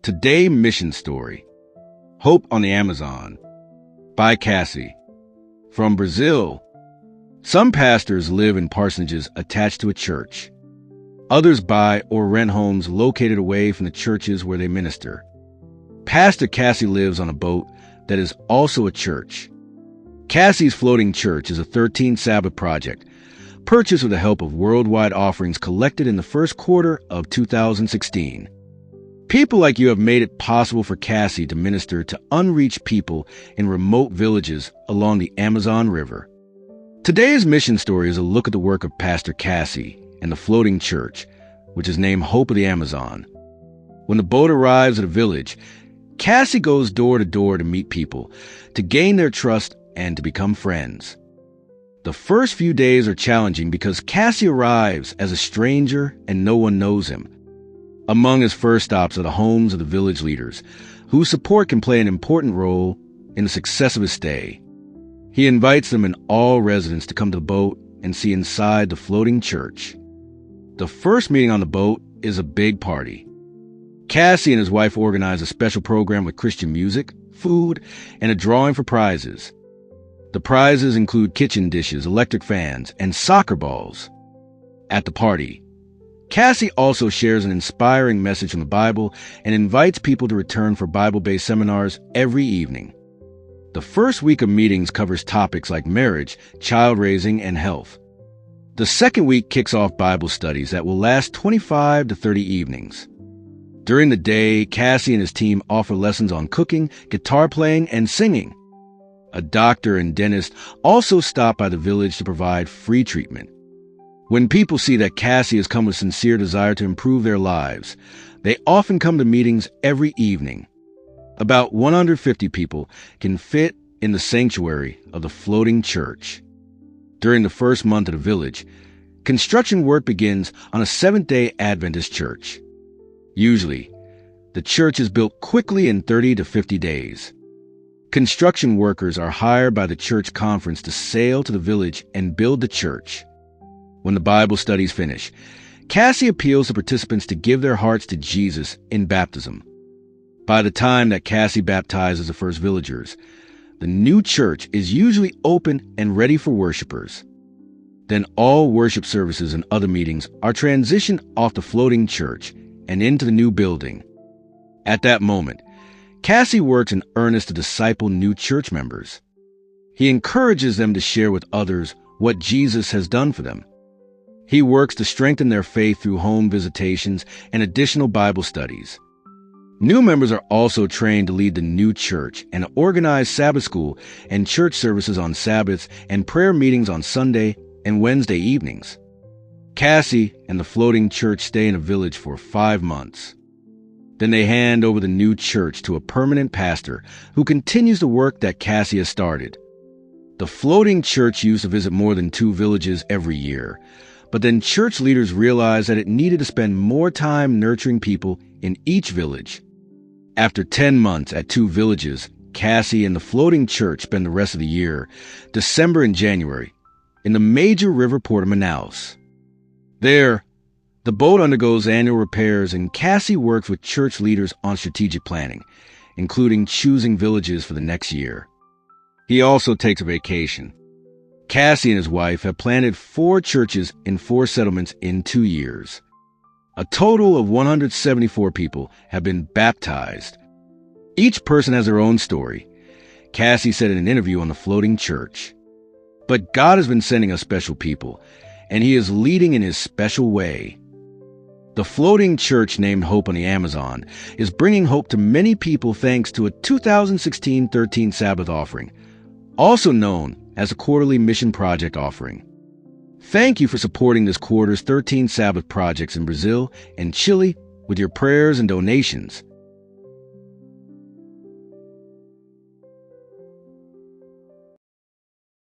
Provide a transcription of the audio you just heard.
Today Mission Story, Hope on the Amazon, by Cassi. From Brazil, some pastors live in parsonages attached to a church. Others buy or rent homes located away from the churches where they minister. Pastor Cassi lives on a boat that is also a church. Cassi's floating church is a 13th Sabbath project, purchased with the help of worldwide offerings collected in the first quarter of 2016. People like you have made it possible for Cassi to minister to unreached people in remote villages along the Amazon River. Today's mission story is a look at the work of Pastor Cassi and the floating church, which is named Hope of the Amazon. When the boat arrives at a village, Cassi goes door to door to meet people, to gain their trust and to become friends. The first few days are challenging because Cassi arrives as a stranger and no one knows him. Among his first stops are the homes of the village leaders, whose support can play an important role in the success of his stay. He invites them and all residents to come to the boat and see inside the floating church. The first meeting on the boat is a big party. Cassi and his wife organize a special program with Christian music, food, and a drawing for prizes. The prizes include kitchen dishes, electric fans, and soccer balls. At the party, Cassi also shares an inspiring message from the Bible and invites people to return for Bible-based seminars every evening. The first week of meetings covers topics like marriage, child raising, and health. The second week kicks off Bible studies that will last 25 to 30 evenings. During the day, Cassi and his team offer lessons on cooking, guitar playing, and singing. A doctor and dentist also stop by the village to provide free treatment. When people see that Cassi has come with sincere desire to improve their lives, they often come to meetings every evening. About 150 people can fit in the sanctuary of the floating church. During the first month of the village, construction work begins on a Seventh-day Adventist church. Usually, the church is built quickly in 30 to 50 days. Construction workers are hired by the church conference to sail to the village and build the church. When the Bible studies finish, Cassi appeals to participants to give their hearts to Jesus in baptism. By the time that Cassi baptizes the first villagers, the new church is usually open and ready for worshipers. Then all worship services and other meetings are transitioned off the floating church and into the new building. At that moment, Cassi works in earnest to disciple new church members. He encourages them to share with others what Jesus has done for them. He works to strengthen their faith through home visitations and additional Bible studies. New members are also trained to lead the new church and organize Sabbath school and church services on Sabbaths and prayer meetings on Sunday and Wednesday evenings. Cassi and the floating church stay in a village for 5 months. Then they hand over the new church to a permanent pastor who continues the work that Cassi has started. The floating church used to visit more than 2 villages every year, but then church leaders realized that it needed to spend more time nurturing people in each village. After 10 months at 2 villages, Cassi and the floating church spend the rest of the year, December and January, in the major river port of Manaus. There, the boat undergoes annual repairs and Cassi works with church leaders on strategic planning, including choosing villages for the next year. He also takes a vacation. Cassi and his wife have planted 4 churches in 4 settlements in 2 years. A total of 174 people have been baptized. Each person has their own story, Cassi said in an interview on the floating church. But God has been sending us special people, and He is leading in His special way. The floating church named Hope on the Amazon is bringing hope to many people thanks to a 2016 13th Sabbath offering, also known as a quarterly mission project offering. Thank you for supporting this quarter's 13 Sabbath projects in Brazil and Chile with your prayers and donations.